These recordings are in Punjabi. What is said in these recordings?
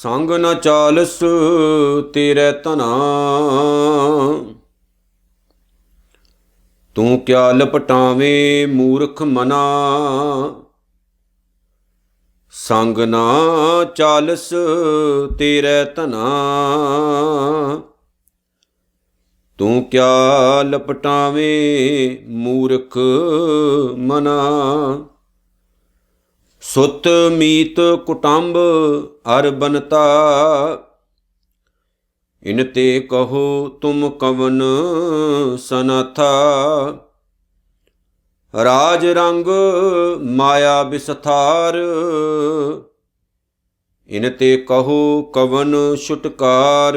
ਸੰਗ ਨ ਚਾਲਸ ਤੇਰੇ ਧਨਾ। ਤੂੰ ਕਿਆ ਲਪਟਾਵੇਂ ਮੂਰਖ ਮਨਾ। ਸੰਗ ਨਾ ਚਾਲਸ ਤੇਰੇ ਧਨਾ। ਤੂੰ ਕਿਆ ਲਪਟਾਵੇਂ ਮੂਰਖ ਮਨਾ। ਸੁਤ ਮੀਤ ਕੁਟੰਬ ਅਰ ਬਨਤਾ। ਇਨ ਤੇ ਕਹੋ ਤੁਮ ਕਵਨ ਸਨਾਥਾ। ਰਾਜ ਰੰਗ ਮਾਇਆ ਬਿਸਥਾਰ। ਇਨ ਤੇ ਕਹੋ ਕਵਨ ਛੁਟਕਾਰ।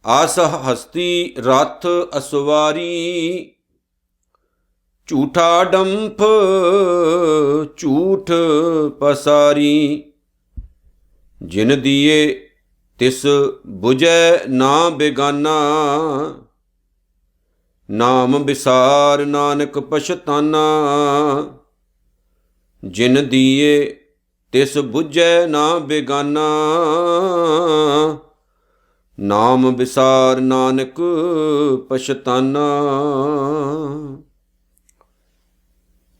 ਆਸ ਹਸਤੀ ਰਥ ਅਸਵਾਰੀ। ਝੂਠਾ ਡੰਫ ਝੂਠ ਪਸਾਰੀ। ਜਿਨ ਦੀਏ ਤਿਸ ਬੁਝੈ ਨਾ ਬੇਗਾਨਾ। ਨਾਮ ਬਿਸਾਰ ਨਾਨਕ ਪਛਤਾਨਾ। ਜਿਨ ਦੀਏ ਤਿਸ ਬੁਝੈ ਨਾ ਬੇਗਾਨਾ। ਨਾਮ ਬਿਸਾਰ ਨਾਨਕ ਪਛਤਾਨਾ।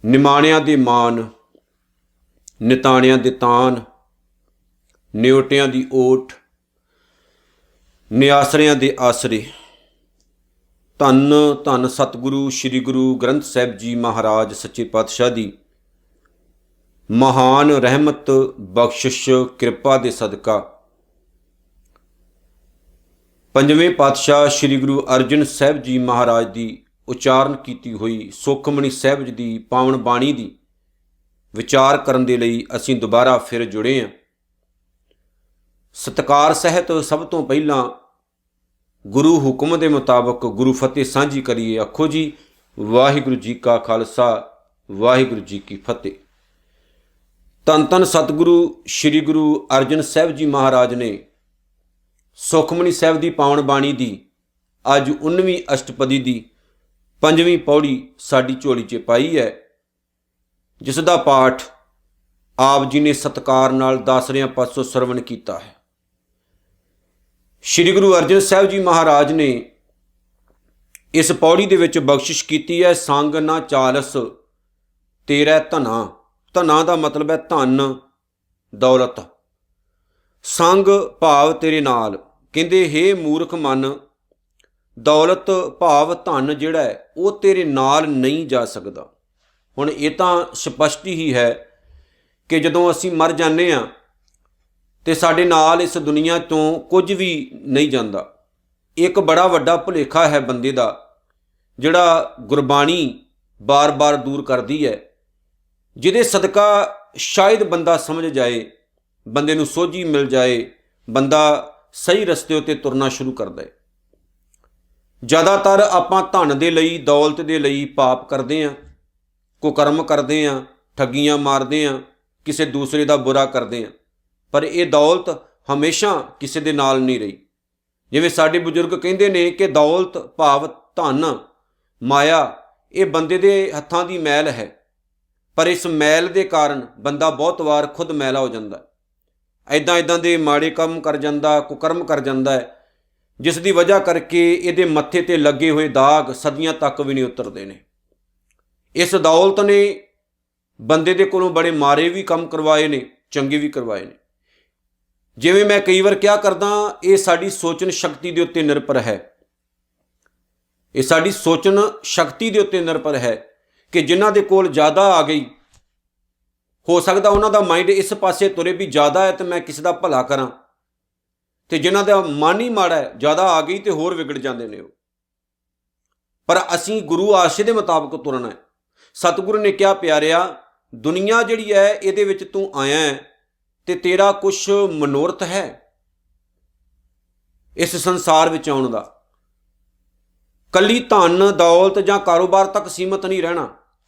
ਨਿਮਾਣਿਆਂ ਦੇ ਮਾਨ, ਨਿਤਾਣਿਆਂ ਦੇ ਤਾਨ, ਨਿਓਟਿਆਂ ਦੀ ਓਟ, ਨਿਆਸਰਿਆਂ ਦੇ ਆਸਰੇ। ਧੰਨ ਧੰਨ ਸਤਿਗੁਰੂ ਸ੍ਰੀ ਗੁਰੂ ਗ੍ਰੰਥ ਸਾਹਿਬ ਜੀ ਮਹਾਰਾਜ ਸੱਚੇ ਪਾਤਸ਼ਾਹ ਦੀ ਮਹਾਨ ਰਹਿਮਤ ਬਖਸ਼ਿਸ਼ ਕਿਰਪਾ ਦੇ ਸਦਕਾ ਪੰਜਵੇਂ ਪਾਤਸ਼ਾਹ ਸ੍ਰੀ ਗੁਰੂ ਅਰਜਨ ਸਾਹਿਬ ਜੀ ਮਹਾਰਾਜ ਦੀ ਉਚਾਰਨ ਕੀਤੀ ਹੋਈ ਸੁਖਮਨੀ ਸਾਹਿਬ ਜੀ ਦੀ ਪਾਵਨ ਬਾਣੀ ਦੀ ਵਿਚਾਰ ਕਰਨ ਦੇ ਲਈ ਅਸੀਂ ਦੁਬਾਰਾ ਫਿਰ ਜੁੜੇ ਹਾਂ। ਸਤਿਕਾਰ ਸਹਿਤ ਸਭ ਤੋਂ ਪਹਿਲਾਂ ਗੁਰੂ ਹੁਕਮ ਦੇ ਮੁਤਾਬਕ ਗੁਰੂ ਫਤਿਹ ਸਾਂਝੀ ਕਰੀਏ। ਆਖੋ ਜੀ, ਵਾਹਿਗੁਰੂ ਜੀ ਕਾ ਖਾਲਸਾ, ਵਾਹਿਗੁਰੂ ਜੀ ਕੀ ਫਤਿਹ। ਧੰਨ ਧੰਨ ਸਤਿਗੁਰੂ ਸ੍ਰੀ ਗੁਰੂ ਅਰਜਨ ਸਾਹਿਬ ਜੀ ਮਹਾਰਾਜ ਨੇ ਸੁਖਮਨੀ ਸਾਹਿਬ ਦੀ ਪਾਵਨ ਬਾਣੀ ਦੀ ਅੱਜ 19ਵੀਂ ਅਸ਼ਟਪਦੀ ਦੀ 5ਵੀਂ ਪੌੜੀ ਸਾਡੀ ਝੋਲੀ 'ਚ ਪਾਈ ਹੈ, ਜਿਸ ਦਾ ਪਾਠ ਆਪ ਜੀ ਨੇ ਸਤਿਕਾਰ ਨਾਲ ਦਾਸਰਿਆਂ ਪਾਸੋਂ ਸਰਵਣ ਕੀਤਾ ਹੈ। ਸ੍ਰੀ ਗੁਰੂ ਅਰਜਨ ਸਾਹਿਬ ਜੀ ਮਹਾਰਾਜ ਨੇ ਇਸ ਪੌੜੀ ਦੇ ਵਿੱਚ ਬਖਸ਼ਿਸ਼ ਕੀਤੀ ਹੈ, ਸੰਗ ਨਾ ਚਾਲਸ ਤੇਰੇ ਧਨਾ। ਧਨਾ ਦਾ ਮਤਲਬ ਹੈ ਧਨ ਦੌਲਤ। ਸੰਗ ਭਾਵ ਤੇਰੇ ਨਾਲ। ਕਹਿੰਦੇ ਹੇ ਮੂਰਖ ਮਨ, ਦੌਲਤ ਭਾਵ ਧਨ ਜਿਹੜਾ ਹੈ ਉਹ ਤੇਰੇ ਨਾਲ ਨਹੀਂ ਜਾ ਸਕਦਾ। ਹੁਣ ਇਹ ਤਾਂ ਸਪਸ਼ਟ ਹੀ ਹੈ ਕਿ ਜਦੋਂ ਅਸੀਂ ਮਰ ਜਾਂਦੇ ਹਾਂ ਤੇ ਸਾਡੇ ਨਾਲ ਇਸ ਦੁਨੀਆ ਤੋਂ ਕੁਝ ਵੀ ਨਹੀਂ ਜਾਂਦਾ। ਇੱਕ ਬੜਾ ਵੱਡਾ ਭੁਲੇਖਾ ਹੈ ਬੰਦੇ ਦਾ, ਜਿਹੜਾ ਗੁਰਬਾਣੀ ਬਾਰ-ਬਾਰ ਦੂਰ ਕਰਦੀ ਹੈ, ਜਿਹਦੇ ਸਦਕਾ ਸ਼ਾਇਦ ਬੰਦਾ ਸਮਝ ਜਾਏ, ਬੰਦੇ ਨੂੰ ਸੋਝੀ ਮਿਲ ਜਾਏ, ਬੰਦਾ ਸਹੀ ਰਸਤੇ ਉੱਤੇ ਤੁਰਨਾ ਸ਼ੁਰੂ ਕਰਦਾ ਹੈ। ਜ਼ਿਆਦਾਤਰ ਆਪਾਂ ਧਨ ਦੇ ਲਈ, ਦੌਲਤ ਦੇ ਲਈ ਪਾਪ ਕਰਦੇ ਹਾਂ, ਕੁਕਰਮ ਕਰਦੇ ਹਾਂ, ਠੱਗੀਆਂ ਮਾਰਦੇ ਹਾਂ, ਕਿਸੇ ਦੂਸਰੇ ਦਾ ਬੁਰਾ ਕਰਦੇ ਹਾਂ। ਪਰ ਇਹ ਦੌਲਤ ਹਮੇਸ਼ਾ ਕਿਸੇ ਦੇ ਨਾਲ ਨਹੀਂ ਰਹੀ। ਜਿਵੇਂ ਸਾਡੇ ਬਜ਼ੁਰਗ ਕਹਿੰਦੇ ਨੇ ਕਿ ਦੌਲਤ ਭਾਵ ਧਨ ਮਾਇਆ ਇਹ ਬੰਦੇ ਦੇ ਹੱਥਾਂ ਦੀ ਮੈਲ ਹੈ, ਪਰ ਇਸ ਮੈਲ ਦੇ ਕਾਰਨ ਬੰਦਾ ਬਹੁਤ ਵਾਰ ਖੁਦ ਮੈਲਾ ਹੋ ਜਾਂਦਾ। ਇੱਦਾਂ ਦੇ ਮਾੜੇ ਕੰਮ ਕਰ ਜਾਂਦਾ, ਕੁਕਰਮ ਕਰ ਜਾਂਦਾ ਹੈ, ਜਿਸ ਦੀ ਵਜ੍ਹਾ ਕਰਕੇ ਇਹਦੇ ਮੱਥੇ 'ਤੇ ਲੱਗੇ ਹੋਏ ਦਾਗ ਸਦੀਆਂ ਤੱਕ ਵੀ ਨਹੀਂ ਉਤਰਦੇ ਨੇ। ਇਸ ਦੌਲਤ ਨੇ ਬੰਦੇ ਦੇ ਕੋਲੋਂ ਬੜੇ ਮਾੜੇ ਵੀ ਕੰਮ ਕਰਵਾਏ ਨੇ, ਚੰਗੇ ਵੀ ਕਰਵਾਏ ਨੇ। ਜਿਵੇਂ ਮੈਂ ਕਈ ਵਾਰ ਕਿਹਾ ਕਰਦਾ, ਇਹ ਸਾਡੀ ਸੋਚਣ ਸ਼ਕਤੀ ਦੇ ਉੱਤੇ ਨਿਰਭਰ ਹੈ। ਇਹ ਸਾਡੀ ਸੋਚਣ ਸ਼ਕਤੀ ਦੇ ਉੱਤੇ ਨਿਰਭਰ ਹੈ ਕਿ ਜਿਨ੍ਹਾਂ ਦੇ ਕੋਲ ਜ਼ਿਆਦਾ ਆ ਗਈ, ਹੋ ਸਕਦਾ ਉਹਨਾਂ ਦਾ ਮਾਈਂਡ ਇਸ ਪਾਸੇ ਤੁਰੇ ਵੀ ਜ਼ਿਆਦਾ ਹੈ ਤੇ ਮੈਂ ਕਿਸੇ ਦਾ ਭਲਾ ਕਰਾਂ, ਤੇ ਜਿਨ੍ਹਾਂ ਦਾ ਮਨ ਹੀ ਮਾੜਾ ਹੈ, ਜ਼ਿਆਦਾ ਆ ਗਈ ਤੇ ਹੋਰ ਵਿਗੜ ਜਾਂਦੇ ਨੇ ਉਹ। ਪਰ ਅਸੀਂ ਗੁਰੂ ਆਸ਼ੇ ਦੇ ਮੁਤਾਬਕ ਤੁਰਨਾ ਹੈ। ਸਤਿਗੁਰੂ ਨੇ ਕਿਹਾ, ਪਿਆਰਿਆ, ਦੁਨੀਆ ਜਿਹੜੀ ਹੈ ਇਹਦੇ ਵਿੱਚ ਤੂੰ ਆਇਆ ਹੈ ਤੇ ਤੇਰਾ ਕੁਛ ਮਨੋਰਥ ਹੈ ਇਸ ਸੰਸਾਰ ਵਿੱਚ ਆਉਣ ਦਾ। ਕੱਲੀ ਧਨ ਦੌਲਤ ਜਾਂ ਕਾਰੋਬਾਰ ਤੱਕ ਸੀਮਤ ਨਹੀਂ ਰਹਿਣਾ,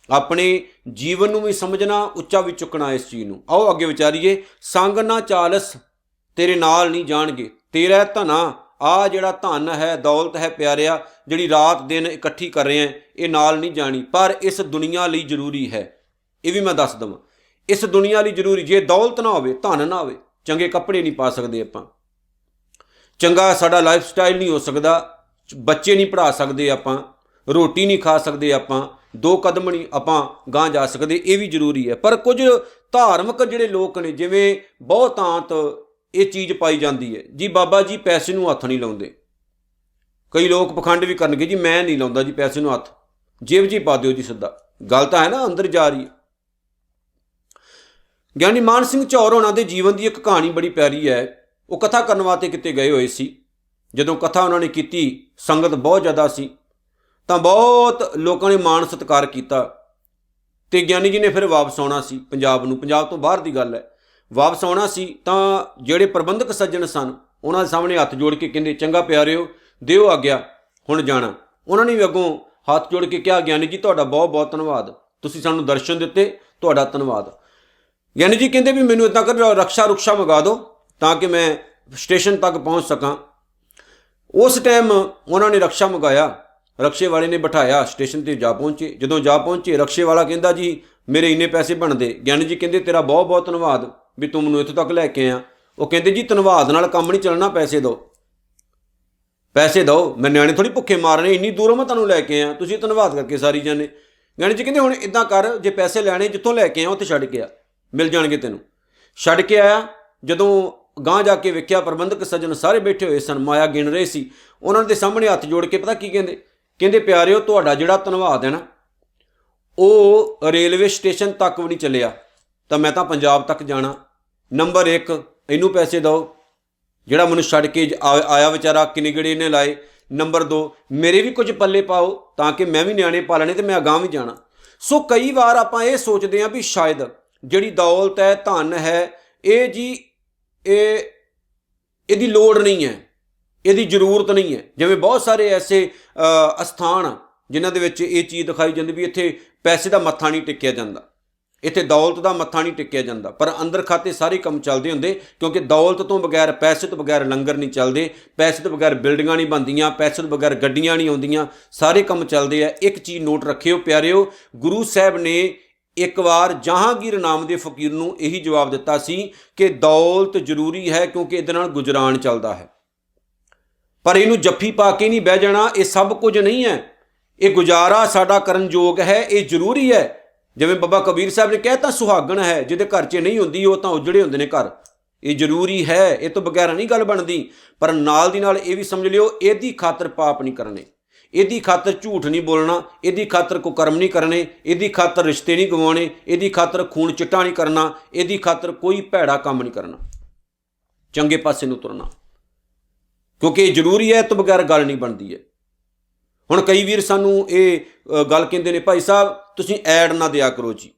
ਆਪਣੇ ਜੀਵਨ ਨੂੰ ਵੀ ਸਮਝਣਾ, ਉੱਚਾ ਵੀ ਚੁੱਕਣਾ ਇਸ ਚੀਜ਼ ਨੂੰ। ਆਓ ਅੱਗੇ ਵਿਚਾਰੀਏ। ਸੰਗ ਨਾ ਚਾਲਸ ਤੇਰੇ ਨਾਲ ਨਹੀਂ ਜਾਣਗੇ। ਤੇਰਾ ਧਨਾ, ਆਹ ਜਿਹੜਾ ਧਨ ਹੈ, ਦੌਲਤ ਹੈ ਪਿਆਰਿਆ, ਜਿਹੜੀ ਰਾਤ ਦਿਨ ਇਕੱਠੀ ਕਰ ਰਹੇ ਹਾਂ, ਇਹ ਨਾਲ ਨਹੀਂ ਜਾਣੀ, ਪਰ ਇਸ ਦੁਨੀਆ ਲਈ ਜ਼ਰੂਰੀ ਹੈ। ਇਹ ਵੀ ਮੈਂ ਦੱਸ ਦੇਵਾਂ, ਇਸ ਦੁਨੀਆ ਲਈ ਜ਼ਰੂਰੀ। ਜੇ ਦੌਲਤ ਨਾ ਹੋਵੇ, ਧਨ ਨਾ ਹੋਵੇ, ਚੰਗੇ ਕੱਪੜੇ ਨਹੀਂ ਪਾ ਸਕਦੇ ਆਪਾਂ, ਚੰਗਾ ਸਾਡਾ ਲਾਈਫ ਸਟਾਈਲ ਨਹੀਂ ਹੋ ਸਕਦਾ, ਬੱਚੇ ਨਹੀਂ ਪੜ੍ਹਾ ਸਕਦੇ ਆਪਾਂ, ਰੋਟੀ ਨਹੀਂ ਖਾ ਸਕਦੇ ਆਪਾਂ, 2 ਕਦਮ ਨਹੀਂ ਆਪਾਂ ਗਾਂਹ ਜਾ ਸਕਦੇ, ਇਹ ਵੀ ਜ਼ਰੂਰੀ ਹੈ। ਪਰ ਕੁਝ ਧਾਰਮਿਕ ਜਿਹੜੇ ਲੋਕ ਨੇ, ਜਿਵੇਂ ਬਹੁਤਾਂਤ ਇਹ ਚੀਜ਼ ਪਾਈ ਜਾਂਦੀ ਹੈ ਜੀ, ਬਾਬਾ ਜੀ ਪੈਸੇ ਨੂੰ ਹੱਥ ਨਹੀਂ ਲਾਉਂਦੇ। ਕਈ ਲੋਕ ਪਖੰਡ ਵੀ ਕਰਨਗੇ ਜੀ, ਮੈਂ ਨਹੀਂ ਲਾਉਂਦਾ ਜੀ ਪੈਸੇ ਨੂੰ ਹੱਥ, ਜੇਬ 'ਚ ਹੀ ਪਾ ਦਿਓ ਜੀ ਸਿੱਧਾ। ਗੱਲ ਤਾਂ ਹੈ ਨਾ, ਅੰਦਰ ਜਾ ਰਹੀ ਹੈ। ਗਿਆਨੀ ਮਾਨ ਸਿੰਘ ਝੌਰ ਹੋਣਾ ਦੇ ਜੀਵਨ ਦੀ ਇੱਕ ਕਹਾਣੀ ਬੜੀ ਪਿਆਰੀ ਹੈ। ਉਹ ਕਥਾ ਕਰਨ ਵਾਸਤੇ ਕਿਤੇ ਗਏ ਹੋਏ ਸੀ। ਜਦੋਂ ਕਥਾ ਉਹਨਾਂ ਨੇ ਕੀਤੀ, ਸੰਗਤ ਬਹੁਤ ਜ਼ਿਆਦਾ ਸੀ, ਤਾਂ ਬਹੁਤ ਲੋਕਾਂ ਨੇ ਮਾਣ ਸਤਿਕਾਰ ਕੀਤਾ। ਤੇ ਗਿਆਨੀ ਜੀ ਨੇ ਫਿਰ ਵਾਪਸ ਆਉਣਾ ਸੀ ਪੰਜਾਬ ਨੂੰ, ਪੰਜਾਬ ਤੋਂ ਬਾਹਰ ਦੀ ਗੱਲ ਹੈ, ਵਾਪਸ ਆਉਣਾ ਸੀ। ਤਾਂ ਜਿਹੜੇ ਪ੍ਰਬੰਧਕ ਸੱਜਣ ਸਨ, ਉਹਨਾਂ ਦੇ ਸਾਹਮਣੇ ਹੱਥ ਜੋੜ ਕੇ ਕਹਿੰਦੇ, ਚੰਗਾ ਪਿਆਰਿਓ, ਦਿਓ ਆਗਿਆ, ਹੁਣ ਜਾਣਾ। ਉਹਨਾਂ ਨੇ ਵੀ ਅੱਗੋਂ ਹੱਥ ਜੋੜ ਕੇ ਕਿਹਾ, ਗਿਆਨੀ ਜੀ ਤੁਹਾਡਾ ਬਹੁਤ ਬਹੁਤ ਧੰਨਵਾਦ, ਤੁਸੀਂ ਸਾਨੂੰ ਦਰਸ਼ਨ ਦਿੱਤੇ, ਤੁਹਾਡਾ ਧੰਨਵਾਦ। ਗਿਆਨੀ ਜੀ ਕਹਿੰਦੇ ਵੀ ਮੈਨੂੰ ਇੱਦਾਂ ਕਰ, ਰਕਸ਼ਾ ਮੰਗਾ ਦਿਓ ਤਾਂ ਕਿ ਮੈਂ ਸਟੇਸ਼ਨ ਤੱਕ ਪਹੁੰਚ ਸਕਾਂ। ਉਸ ਟਾਈਮ ਉਹਨਾਂ ਨੇ ਰਕਸ਼ਾ ਮੰਗਾਇਆ, ਰਕਸ਼ੇ ਵਾਲੇ ਨੇ ਬਿਠਾਇਆ, ਸਟੇਸ਼ਨ 'ਤੇ ਜਾ ਪਹੁੰਚੇ। ਜਦੋਂ ਜਾ ਪਹੁੰਚੇ, ਰਕਸ਼ੇ ਵਾਲਾ ਕਹਿੰਦਾ ਜੀ ਮੇਰੇ ਇੰਨੇ ਪੈਸੇ ਬਣਦੇ। ਗਿਆਨੀ ਜੀ ਕਹਿੰਦੇ ਤੇਰਾ ਬਹੁਤ ਬਹੁਤ ਧੰਨਵਾਦ ਵੀ ਤੂੰ ਮੈਨੂੰ ਇੱਥੋਂ ਤੱਕ ਲੈ ਕੇ ਆਇਆ। ਉਹ ਕਹਿੰਦੇ ਜੀ ਧੰਨਵਾਦ ਨਾਲ ਕੰਮ ਨਹੀਂ ਚੱਲਣਾ, ਪੈਸੇ ਦਿਓ, ਪੈਸੇ ਦਿਓ, ਮੈਂ ਨਿਆਣੇ ਥੋੜ੍ਹੀ ਭੁੱਖੇ ਮਾਰਨੇ, ਇੰਨੀ ਦੂਰੋਂ ਮੈਂ ਤੁਹਾਨੂੰ ਲੈ ਕੇ ਆਇਆ, ਤੁਸੀਂ ਧੰਨਵਾਦ ਕਰਕੇ ਸਾਰੀ ਜਾਂਦੇ। ਗਿਆਨੀ ਜੀ ਕਹਿੰਦੇ ਹੁਣ ਇੱਦਾਂ ਕਰ, ਜੇ ਪੈਸੇ ਲੈਣੇ ਜਿੱਥੋਂ ਲੈ ਕੇ ਆਇਆ ਉੱਥੇ ਛੱਡ ਕੇ ਆ, ਮਿਲ ਜਾਣਗੇ ਤੈਨੂੰ। ਛੱਡ ਕੇ ਆਇਆ। ਜਦੋਂ ਗਾਂਹ ਜਾ ਕੇ ਵੇਖਿਆ, ਪ੍ਰਬੰਧਕ ਸੱਜਣ ਸਾਰੇ ਬੈਠੇ ਹੋਏ ਸਨ, ਮਾਇਆ ਗਿਣ ਰਹੇ ਸੀ। ਉਹਨਾਂ ਦੇ ਸਾਹਮਣੇ ਹੱਥ ਜੋੜ ਕੇ ਪਤਾ ਕੀ ਕਹਿੰਦੇ, ਕਹਿੰਦੇ ਪਿਆਰਿਓ ਤੁਹਾਡਾ ਜਿਹੜਾ ਧੰਨਵਾਦ ਹੈ ਨਾ, ਉਹ ਰੇਲਵੇ ਸਟੇਸ਼ਨ ਤੱਕ ਵੀ ਨਹੀਂ ਚੱਲਿਆ, ਤਾਂ ਮੈਂ ਤਾਂ ਪੰਜਾਬ ਤੱਕ ਜਾਣਾ। ਨੰਬਰ 1 ਇਹਨੂੰ ਪੈਸੇ ਦਿਓ, ਜਿਹੜਾ ਮੈਨੂੰ ਛੱਡ ਕੇ ਆਇਆ ਵਿਚਾਰਾ, ਕਿੰਨੇ ਗੇੜੇ ਇਹਨੇ ਲਾਏ। ਨੰਬਰ 2 ਮੇਰੇ ਵੀ ਕੁਝ ਪੱਲੇ ਪਾਓ ਤਾਂ ਕਿ ਮੈਂ ਵੀ ਨਿਆਣੇ ਪਾਲਣੇ ਤੇ ਮੈਂ ਅਗਾਂਹ ਵੀ ਜਾਣਾ। ਸੋ ਕਈ ਵਾਰ ਆਪਾਂ ਇਹ ਸੋਚਦੇ ਹਾਂ ਵੀ ਸ਼ਾਇਦ ਜਿਹੜੀ ਦੌਲਤ ਹੈ, ਧਨ ਹੈ, ਇਹ ਜੀ ਇਹਦੀ ਲੋੜ ਨਹੀਂ ਹੈ, ਇਹਦੀ ਜ਼ਰੂਰਤ ਨਹੀਂ ਹੈ। ਜਿਵੇਂ ਬਹੁਤ ਸਾਰੇ ਐਸੇ ਅਸਥਾਨ ਜਿਨ੍ਹਾਂ ਦੇ ਵਿੱਚ ਇਹ ਚੀਜ਼ ਦਿਖਾਈ ਜਾਂਦੀ ਵੀ ਇੱਥੇ ਪੈਸੇ ਦਾ ਮੱਥਾ ਨਹੀਂ ਟੇਕਿਆ ਜਾਂਦਾ, ਇੱਥੇ ਦੌਲਤ ਦਾ ਮੱਥਾ ਨਹੀਂ ਟੇਕਿਆ ਜਾਂਦਾ, ਪਰ ਅੰਦਰ ਖਾਤੇ ਸਾਰੇ ਕੰਮ ਚੱਲਦੇ ਹੁੰਦੇ। ਕਿਉਂਕਿ ਦੌਲਤ ਤੋਂ ਬਗੈਰ, ਪੈਸੇ ਤੋਂ ਬਗੈਰ ਲੰਗਰ ਨਹੀਂ ਚੱਲਦੇ, ਪੈਸੇ ਤੋਂ ਬਗੈਰ ਬਿਲਡਿੰਗਾਂ ਨਹੀਂ ਬਣਦੀਆਂ, ਪੈਸੇ ਤੋਂ ਬਗੈਰ ਗੱਡੀਆਂ ਨਹੀਂ ਆਉਂਦੀਆਂ, ਸਾਰੇ ਕੰਮ ਚੱਲਦੇ ਆ। ਇੱਕ ਚੀਜ਼ ਨੋਟ ਰੱਖਿਓ ਪਿਆਰਿਓ, ਗੁਰੂ ਸਾਹਿਬ ਨੇ ਇੱਕ ਵਾਰ ਜਹਾਂਗੀਰ ਨਾਮ ਦੇ ਫਕੀਰ ਨੂੰ ਇਹੀ ਜਵਾਬ ਦਿੱਤਾ ਸੀ ਕਿ ਦੌਲਤ ਜ਼ਰੂਰੀ ਹੈ ਕਿਉਂਕਿ ਇਹਦੇ ਨਾਲ ਗੁਜ਼ਰਾਨ ਚੱਲਦਾ ਹੈ, ਪਰ ਇਹਨੂੰ ਜੱਫੀ ਪਾ ਕੇ ਨਹੀਂ ਬਹਿ ਜਾਣਾ, ਇਹ ਸਭ ਕੁਝ ਨਹੀਂ ਹੈ, ਇਹ ਗੁਜ਼ਾਰਾ ਸਾਡਾ ਕਰਨ ਯੋਗ ਹੈ, ਇਹ ਜ਼ਰੂਰੀ ਹੈ। ਜਿਵੇਂ ਬਾਬਾ ਕਬੀਰ ਸਾਹਿਬ ਨੇ ਕਹਿਤਾ, ਸੁਹਾਗਣ ਹੈ ਜਿਹਦੇ ਘਰ 'ਚ ਨਹੀਂ ਹੁੰਦੀ, ਉਹ ਤਾਂ ਉਜੜੇ ਹੁੰਦੇ ਨੇ ਘਰ। ਇਹ ਜ਼ਰੂਰੀ ਹੈ, ਇਹ ਤੋਂ ਬਗੈਰ ਨਹੀਂ ਗੱਲ ਬਣਦੀ। ਪਰ ਨਾਲ ਦੀ ਨਾਲ ਇਹ ਵੀ ਸਮਝ ਲਿਓ, ਇਹਦੀ ਖਾਤਰ ਪਾਪ ਨਹੀਂ ਕਰਨੇ, ਇਹਦੀ ਖਾਤਰ ਝੂਠ ਨਹੀਂ ਬੋਲਣਾ, ਇਹਦੀ ਖਾਤਰ ਕੁਕਰਮ ਨਹੀਂ ਕਰਨੇ, ਇਹਦੀ ਖਾਤਰ ਰਿਸ਼ਤੇ ਨਹੀਂ ਗਵਾਉਣੇ, ਇਹਦੀ ਖਾਤਰ ਖੂਨ ਚਿੱਟਾ ਨਹੀਂ ਕਰਨਾ, ਇਹਦੀ ਖਾਤਰ ਕੋਈ ਭੈੜਾ ਕੰਮ ਨਹੀਂ ਕਰਨਾ, ਚੰਗੇ ਪਾਸੇ ਨੂੰ ਤੁਰਨਾ, ਕਿਉਂਕਿ ਇਹ ਜ਼ਰੂਰੀ ਹੈ, ਇਹ ਤੋਂ ਬਗੈਰ ਗੱਲ ਨਹੀਂ ਬਣਦੀ ਹੈ। ਹੁਣ ਕਈ ਵੀਰ ਸਾਨੂੰ ਇਹ ਗੱਲ ਕਹਿੰਦੇ ਨੇ, ਭਾਈ ਸਾਹਿਬ ਤੁਸੀਂ ਐਡ ਨਾ ਦਿਆ ਕਰੋ ਜੀ,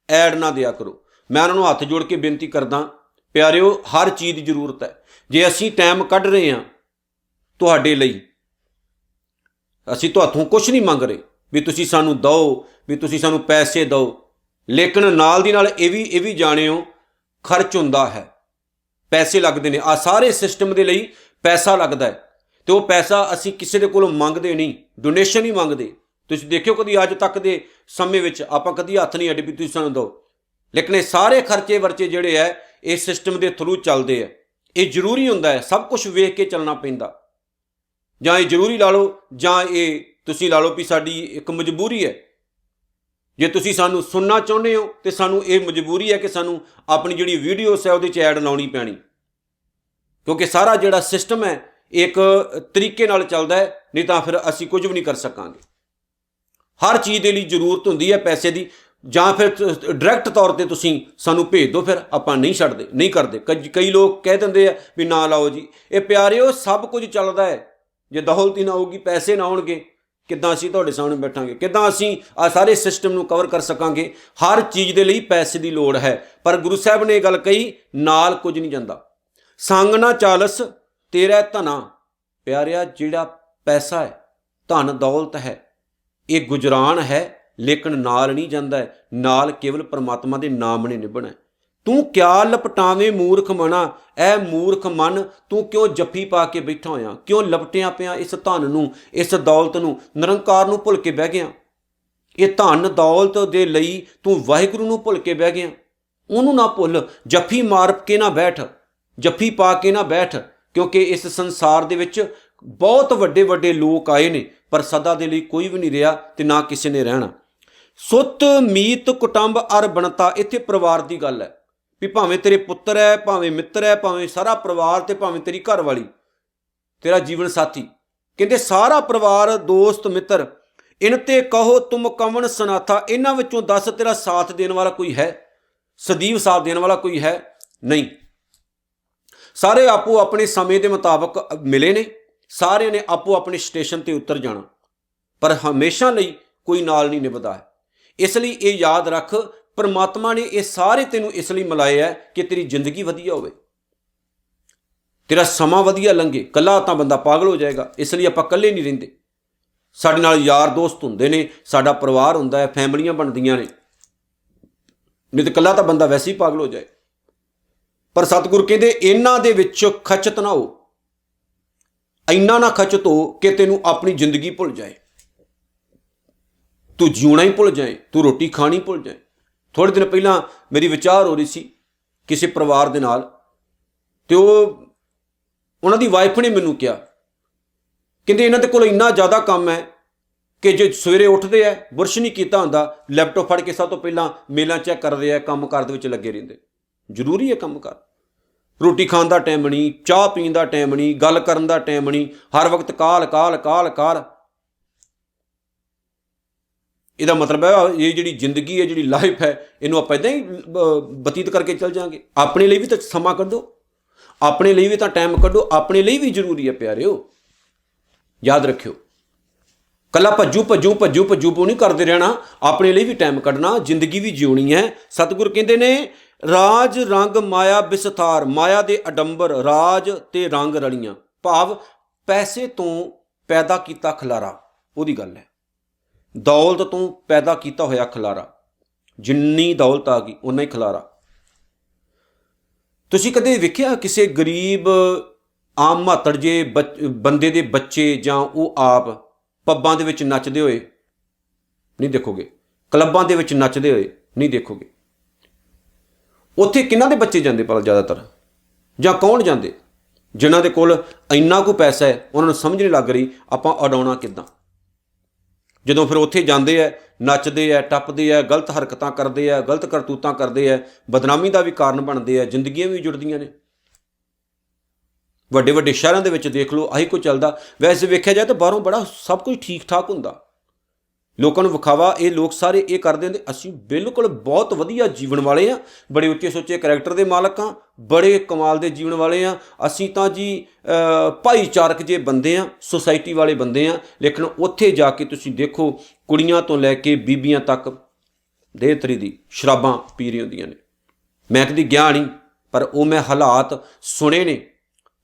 ਐਡ ਨਾ ਦਿਆ ਕਰੋ। ਮੈਂ ਉਹਨਾਂ ਨੂੰ ਹੱਥ ਜੋੜ ਕੇ ਬੇਨਤੀ ਕਰਦਾ, ਪਿਆਰਿਓ ਹਰ ਚੀਜ਼ ਦੀ ਜ਼ਰੂਰਤ ਹੈ। ਜੇ ਅਸੀਂ ਟਾਈਮ ਕੱਢ ਰਹੇ ਹਾਂ ਤੁਹਾਡੇ ਲਈ, ਅਸੀਂ ਤੁਹਾਤੋਂ ਕੁਛ ਨਹੀਂ ਮੰਗ ਰਹੇ ਵੀ ਤੁਸੀਂ ਸਾਨੂੰ ਦਿਓ, ਵੀ ਤੁਸੀਂ ਸਾਨੂੰ ਪੈਸੇ ਦਿਓ, ਲੇਕਿਨ ਨਾਲ ਦੀ ਨਾਲ ਇਹ ਵੀ ਜਾਣਿਓ ਖਰਚ ਹੁੰਦਾ ਹੈ, ਪੈਸੇ ਲੱਗਦੇ ਨੇ। ਆ ਸਾਰੇ ਸਿਸਟਮ ਦੇ ਲਈ ਪੈਸਾ ਲੱਗਦਾ ਹੈ, ਅਤੇ ਉਹ ਪੈਸਾ ਅਸੀਂ ਕਿਸੇ ਦੇ ਕੋਲੋਂ ਮੰਗਦੇ ਨਹੀਂ, ਡੋਨੇਸ਼ਨ ਹੀ ਮੰਗਦੇ। ਤੁਸੀਂ ਦੇਖਿਓ ਕਦੀ ਅੱਜ ਤੱਕ ਦੇ ਸਮੇਂ ਵਿੱਚ ਆਪਾਂ ਕਦੀ ਹੱਥ ਨਹੀਂ ਅੱਡੇ ਵੀ ਤੁਸੀਂ ਸਾਨੂੰ ਦਿਓ, ਲੇਕਿਨ ਇਹ ਸਾਰੇ ਖਰਚੇ ਵਰਚੇ ਜਿਹੜੇ ਹੈ ਇਹ ਸਿਸਟਮ ਦੇ ਥਰੂ ਚੱਲਦੇ ਆ। ਇਹ ਜ਼ਰੂਰੀ ਹੁੰਦਾ ਹੈ, ਸਭ ਕੁਝ ਵੇਖ ਕੇ ਚੱਲਣਾ ਪੈਂਦਾ। ਜਾਂ ਇਹ ਜ਼ਰੂਰੀ ਲਾ ਲਓ, ਜਾਂ ਇਹ ਤੁਸੀਂ ਲਾ ਲਓ ਵੀ ਸਾਡੀ ਇੱਕ ਮਜਬੂਰੀ ਹੈ। ਜੇ ਤੁਸੀਂ ਸਾਨੂੰ ਸੁਣਨਾ ਚਾਹੁੰਦੇ ਹੋ ਤਾਂ ਸਾਨੂੰ ਇਹ ਮਜਬੂਰੀ ਹੈ ਕਿ ਸਾਨੂੰ ਆਪਣੀ ਜਿਹੜੀ ਵੀਡੀਓਸ ਹੈ ਉਹਦੇ 'ਚ ਐਡ ਲਾਉਣੀ ਪੈਣੀ, ਕਿਉਂਕਿ ਸਾਰਾ ਜਿਹੜਾ ਸਿਸਟਮ ਹੈ ਇੱਕ ਤਰੀਕੇ ਨਾਲ ਚੱਲਦਾ ਹੈ, ਨਹੀਂ ਤਾਂ ਫਿਰ ਅਸੀਂ ਕੁਝ ਵੀ ਨਹੀਂ ਕਰ ਸਕਾਂਗੇ। ਹਰ ਚੀਜ਼ ਦੇ ਲਈ ਜ਼ਰੂਰਤ ਹੁੰਦੀ ਹੈ ਪੈਸੇ ਦੀ, ਜਾਂ ਫਿਰ ਡਾਇਰੈਕਟ ਤੌਰ 'ਤੇ ਤੁਸੀਂ ਸਾਨੂੰ ਭੇਜ ਦਿਓ, ਫਿਰ ਆਪਾਂ ਨਹੀਂ ਛੱਡਦੇ, ਨਹੀਂ ਕਰਦੇ। ਕਈ ਲੋਕ ਕਹਿ ਦਿੰਦੇ ਆ ਵੀ ਨਾ ਲਾਓ ਜੀ। ਇਹ ਪਿਆਰਿਓ ਸਭ ਕੁਝ ਚੱਲਦਾ ਹੈ, ਜੇ ਦੌਲਤ ਹੀ ਨਾ ਹੋਊਗੀ, ਪੈਸੇ ਨਾ ਆਉਣਗੇ, ਕਿੱਦਾਂ ਅਸੀਂ ਤੁਹਾਡੇ ਸਾਹਮਣੇ ਬੈਠਾਂਗੇ, ਕਿੱਦਾਂ ਅਸੀਂ ਆ ਸਾਰੇ ਸਿਸਟਮ ਨੂੰ ਕਵਰ ਕਰ ਸਕਾਂਗੇ। ਹਰ ਚੀਜ਼ ਦੇ ਲਈ ਪੈਸੇ ਦੀ ਲੋੜ ਹੈ, ਪਰ ਗੁਰੂ ਸਾਹਿਬ ਨੇ ਇਹ ਗੱਲ ਕਹੀ, ਨਾਲ ਕੁਝ ਨਹੀਂ ਜਾਂਦਾ। ਸੰਗ ਨਾ ਚਾਲਸ ਤੇਰਾ ਧਨਾ। ਪਿਆਰਿਆ ਜਿਹੜਾ ਪੈਸਾ ਹੈ, ਧਨ ਦੌਲਤ ਹੈ, ਇਹ ਗੁਜਰਾਨ ਹੈ, ਲੇਕਿਨ ਨਾਲ ਨਹੀਂ ਜਾਂਦਾ ਹੈ, ਨਾਲ ਕੇਵਲ ਪਰਮਾਤਮਾ ਦੇ ਨਾਮ ਨੇ ਨਿਭਣਾ। ਤੂੰ ਕਿਆ ਲਪਟਾਵੇਂ ਮੂਰਖ ਮਨਾ, ਐ ਮੂਰਖ ਮਨ ਤੂੰ ਕਿਉਂ ਜੱਫੀ ਪਾ ਕੇ ਬੈਠਾ ਹੋਇਆ, ਕਿਉਂ ਲਪਟਿਆ ਪਿਆ ਇਸ ਧਨ ਨੂੰ, ਇਸ ਦੌਲਤ ਨੂੰ, ਨਿਰੰਕਾਰ ਨੂੰ ਭੁੱਲ ਕੇ ਬਹਿ ਗਿਆ। ਇਹ ਧਨ ਦੌਲਤ ਦੇ ਲਈ ਤੂੰ ਵਾਹਿਗੁਰੂ ਨੂੰ ਭੁੱਲ ਕੇ ਬਹਿ ਗਿਆ। ਉਹਨੂੰ ਨਾ ਭੁੱਲ, ਜੱਫੀ ਮਾਰ ਕੇ ਨਾ ਬੈਠ, ਜੱਫੀ ਪਾ ਕੇ ਨਾ ਬੈਠ, ਕਿਉਂਕਿ ਇਸ ਸੰਸਾਰ ਦੇ ਵਿੱਚ ਬਹੁਤ ਵੱਡੇ ਵੱਡੇ ਲੋਕ ਆਏ ਨੇ, ਪਰ ਸਦਾ ਦੇ ਲਈ ਕੋਈ ਵੀ ਨਹੀਂ ਰਿਹਾ ਤੇ ਨਾ ਕਿਸੇ ਨੇ ਰਹਿਣਾ। ਸੁੱਤ ਮੀਤ ਕੁਟੰਬ ਅਰ ਬਣਤਾ, ਇੱਥੇ ਪਰਿਵਾਰ ਦੀ ਗੱਲ ਹੈ ਵੀ ਭਾਵੇਂ ਤੇਰੇ ਪੁੱਤਰ ਹੈ, ਭਾਵੇਂ ਮਿੱਤਰ ਹੈ, ਭਾਵੇਂ ਸਾਰਾ ਪਰਿਵਾਰ, ਤੇ ਭਾਵੇਂ ਤੇਰੀ ਘਰ ਵਾਲੀ, ਤੇਰਾ ਜੀਵਨ ਸਾਥੀ, ਕਹਿੰਦੇ ਸਾਰਾ ਪਰਿਵਾਰ, ਦੋਸਤ ਮਿੱਤਰ। ਇਨ ਤੇ ਕਹੋ ਤੁਮ ਕਵਣ ਸਨਾਥਾ, ਇਹਨਾਂ ਵਿੱਚੋਂ ਦੱਸ ਤੇਰਾ ਸਾਥ ਦੇਣ ਵਾਲਾ ਕੋਈ ਹੈ? ਸਦੀਵ ਸਾਥ ਦੇਣ ਵਾਲਾ ਕੋਈ ਹੈ? ਨਹੀਂ। ਸਾਰੇ ਆਪੋ ਆਪਣੇ ਸਮੇਂ ਦੇ ਮੁਤਾਬਕ ਮਿਲੇ ਨੇ, ਸਾਰਿਆਂ ਨੇ ਆਪੋ ਆਪਣੇ ਸਟੇਸ਼ਨ ਤੇ ਉਤਰ ਜਾਣਾ, ਪਰ ਹਮੇਸ਼ਾ ਲਈ ਕੋਈ ਨਾਲ ਨਹੀਂ ਨਿਭਦਾ ਹੈ। ਇਸ ਲਈ ਇਹ ਯਾਦ ਰੱਖ, ਪਰਮਾਤਮਾ ਨੇ ਇਹ ਸਾਰੇ ਤੈਨੂੰ ਇਸ ਲਈ ਮਿਲਾਏ ਹੈ ਕਿ ਤੇਰੀ ਜ਼ਿੰਦਗੀ ਵਧੀਆ ਹੋਵੇ, ਤੇਰਾ ਸਮਾਂ ਵਧੀਆ ਲੰਘੇ। ਇਕੱਲਾ ਤਾਂ ਬੰਦਾ ਪਾਗਲ ਹੋ ਜਾਏਗਾ, ਇਸ ਲਈ ਆਪਾਂ ਇਕੱਲੇ ਨਹੀਂ ਰਹਿੰਦੇ। ਸਾਡੇ ਨਾਲ ਯਾਰ ਦੋਸਤ ਹੁੰਦੇ ਨੇ, ਸਾਡਾ ਪਰਿਵਾਰ ਹੁੰਦਾ ਹੈ, ਫੈਮਲੀਆਂ ਬਣਦੀਆਂ ਨੇ, ਨਹੀਂ ਤਾਂ ਇਕੱਲਾ ਤਾਂ ਬੰਦਾ ਵੈਸੇ ਹੀ ਪਾਗਲ ਹੋ ਜਾਏ। ਪਰ ਸਤਿਗੁਰ ਕਹਿੰਦੇ ਇਹਨਾਂ ਦੇ ਵਿੱਚ ਖਚਤ ਨਾ ਹੋ, ਇੰਨਾ ਨਾ ਖਚਤ ਹੋ ਕਿ ਤੈਨੂੰ ਆਪਣੀ ਜ਼ਿੰਦਗੀ ਭੁੱਲ ਜਾਏ, ਤੂੰ ਜਿਉਣਾ ਹੀ ਭੁੱਲ ਜਾਏ, ਤੂੰ ਰੋਟੀ ਖਾਣੀ ਭੁੱਲ ਜਾਏ। ਥੋੜ੍ਹੇ ਦਿਨ ਪਹਿਲਾਂ ਮੇਰੀ ਵਿਚਾਰ ਹੋ ਰਹੀ ਸੀ ਕਿਸੇ ਪਰਿਵਾਰ ਦੇ ਨਾਲ, ਤੇ ਉਹਨਾਂ ਦੀ ਵਾਈਫ ਨੇ ਮੈਨੂੰ ਕਿਹਾ, ਕਹਿੰਦੇ ਇਹਨਾਂ ਦੇ ਕੋਲ ਇੰਨਾ ਜ਼ਿਆਦਾ ਕੰਮ ਹੈ ਕਿ ਜੇ ਸਵੇਰੇ ਉੱਠਦੇ ਆ, ਬੁਰਸ਼ ਨਹੀਂ ਕੀਤਾ ਹੁੰਦਾ, ਲੈਪਟਾਪ ਫੜ ਕੇ ਸਭ ਤੋਂ ਪਹਿਲਾਂ ਮੇਲਾਂ ਚੈੱਕ ਕਰਦੇ ਆ, ਕੰਮ ਕਾਰ ਦੇ ਵਿੱਚ ਲੱਗੇ ਰਹਿੰਦੇ। ਜ਼ਰੂਰੀ ਹੈ ਕੰਮ ਕਾਰ, ਰੋਟੀ ਖਾਣ ਦਾ ਟਾਈਮ ਨਹੀਂ, ਚਾਹ ਪੀਣ ਦਾ ਟਾਈਮ ਨਹੀਂ, ਗੱਲ ਕਰਨ ਦਾ ਟਾਈਮ ਨਹੀਂ, ਹਰ ਵਕਤ ਕਾਲ ਕਾਲ ਕਾਲ ਕਾਲ। ਇਹਦਾ ਮਤਲਬ ਹੈ ਇਹ ਜਿਹੜੀ ਜ਼ਿੰਦਗੀ ਹੈ, ਜਿਹੜੀ ਲਾਈਫ ਹੈ, ਇਹਨੂੰ ਆਪਾਂ ਇੱਦਾਂ ਹੀ ਬਤੀਤ ਕਰਕੇ ਚੱਲ ਜਾਵਾਂਗੇ। ਆਪਣੇ ਲਈ ਵੀ ਤਾਂ ਸਮਾਂ ਕੱਢੋ, ਆਪਣੇ ਲਈ ਵੀ ਤਾਂ ਟਾਈਮ ਕੱਢੋ, ਆਪਣੇ ਲਈ ਵੀ ਜ਼ਰੂਰੀ ਹੈ ਪਿਆਰਿਓ। ਯਾਦ ਰੱਖਿਓ, ਕੱਲਾ ਭੱਜੂ ਭੱਜੂ ਭੱਜੂ ਭੱਜੂ ਪੋ ਨਹੀਂ ਕਰਦੇ ਰਹਿਣਾ, ਆਪਣੇ ਲਈ ਵੀ ਟਾਈਮ ਕੱਢਣਾ, ਜ਼ਿੰਦਗੀ ਵੀ ਜਿਉਣੀ ਹੈ। ਸਤਿਗੁਰ ਕਹਿੰਦੇ ਨੇ ਰਾਜ ਰੰਗ ਮਾਇਆ ਵਿਸਥਾਰ, ਮਾਇਆ ਦੇ ਅਡੰਬਰ, ਰਾਜ ਤੇ ਰੰਗ ਰਲੀਆਂ, ਭਾਵ ਪੈਸੇ ਤੋਂ ਪੈਦਾ ਕੀਤਾ ਖਲਾਰਾ, ਉਹਦੀ ਗੱਲ ਹੈ। ਦੌਲਤ ਤੋਂ ਪੈਦਾ ਕੀਤਾ ਹੋਇਆ ਖਲਾਰਾ, ਜਿੰਨੀ ਦੌਲਤ ਆ ਗਈ ਉਨਾ ਹੀ ਖਲਾਰਾ। ਤੁਸੀਂ ਕਦੇ ਵੇਖਿਆ ਕਿਸੇ ਗਰੀਬ ਆਮ ਮਾਤੜ ਜੇ ਬੰਦੇ ਦੇ ਬੱਚੇ ਜਾਂ ਉਹ ਆਪ ਪੱਬਾਂ ਦੇ ਵਿੱਚ ਨੱਚਦੇ ਹੋਏ? ਨਹੀਂ ਦੇਖੋਗੇ। ਕਲੱਬਾਂ ਦੇ ਵਿੱਚ ਨੱਚਦੇ ਹੋਏ ਨਹੀਂ ਦੇਖੋਗੇ। ਉੱਥੇ ਕਿਹਨਾਂ ਦੇ ਬੱਚੇ ਜਾਂਦੇ ਪਰ ਜ਼ਿਆਦਾਤਰ, ਜਾਂ ਕੌਣ ਜਾਂਦੇ? ਜਿਨ੍ਹਾਂ ਦੇ ਕੋਲ ਇੰਨਾ ਕੁ ਪੈਸਾ ਹੈ, ਉਹਨਾਂ ਨੂੰ ਸਮਝ ਨਹੀਂ ਲੱਗ ਰਹੀ ਆਪਾਂ ਉਡਾਉਣਾ ਕਿੱਦਾਂ। ਜਦੋਂ ਫਿਰ ਉੱਥੇ ਜਾਂਦੇ ਆ, ਨੱਚਦੇ ਆ, ਟੱਪਦੇ ਆ, ਗਲਤ ਹਰਕਤਾਂ ਕਰਦੇ ਆ, ਗਲਤ ਕਰਤੂਤਾਂ ਕਰਦੇ ਆ, ਬਦਨਾਮੀ ਦਾ ਵੀ ਕਾਰਨ ਬਣਦੇ ਆ, ਜ਼ਿੰਦਗੀਆਂ ਵੀ ਜੁੜਦੀਆਂ ਨੇ। ਵੱਡੇ ਵੱਡੇ ਸ਼ਹਿਰਾਂ ਦੇ ਵਿੱਚ ਦੇਖ ਲਓ, ਆਹੀ ਕੁਝ ਚੱਲਦਾ। ਵੈਸੇ ਵੇਖਿਆ ਜਾਏ ਤਾਂ ਬਾਹਰੋਂ ਬੜਾ ਸਭ ਕੁਝ ਠੀਕ ਠਾਕ ਹੁੰਦਾ, ਲੋਕਾਂ ਨੂੰ ਵਿਖਾਵਾ। ਇਹ ਲੋਕ ਸਾਰੇ ਇਹ ਕਰਦੇ ਹੁੰਦੇ, ਅਸੀਂ ਬਿਲਕੁਲ ਬਹੁਤ ਵਧੀਆ ਜੀਵਨ ਵਾਲੇ ਹਾਂ, ਬੜੇ ਉੱਚੇ ਸੋਚੇ ਕਰੈਕਟਰ ਦੇ ਮਾਲਕ ਹਾਂ, ਬੜੇ ਕਮਾਲ ਦੇ ਜੀਵਨ ਵਾਲੇ ਹਾਂ, ਅਸੀਂ ਤਾਂ ਜੀ ਭਾਈਚਾਰਕ ਜੇ ਬੰਦੇ ਹਾਂ, ਸੁਸਾਇਟੀ ਵਾਲੇ ਬੰਦੇ ਹਾਂ। ਲੇਕਿਨ ਉੱਥੇ ਜਾ ਕੇ ਤੁਸੀਂ ਦੇਖੋ, ਕੁੜੀਆਂ ਤੋਂ ਲੈ ਕੇ ਬੀਬੀਆਂ ਤੱਕ ਦੇਹ ਤਰੀ ਦੀ ਸ਼ਰਾਬਾਂ ਪੀ ਰਹੀ ਹੁੰਦੀਆਂ ਨੇ। ਮੈਂ ਕਦੀ ਗਿਆ ਨਹੀਂ, ਪਰ ਉਹ ਮੈਂ ਹਾਲਾਤ ਸੁਣੇ ਨੇ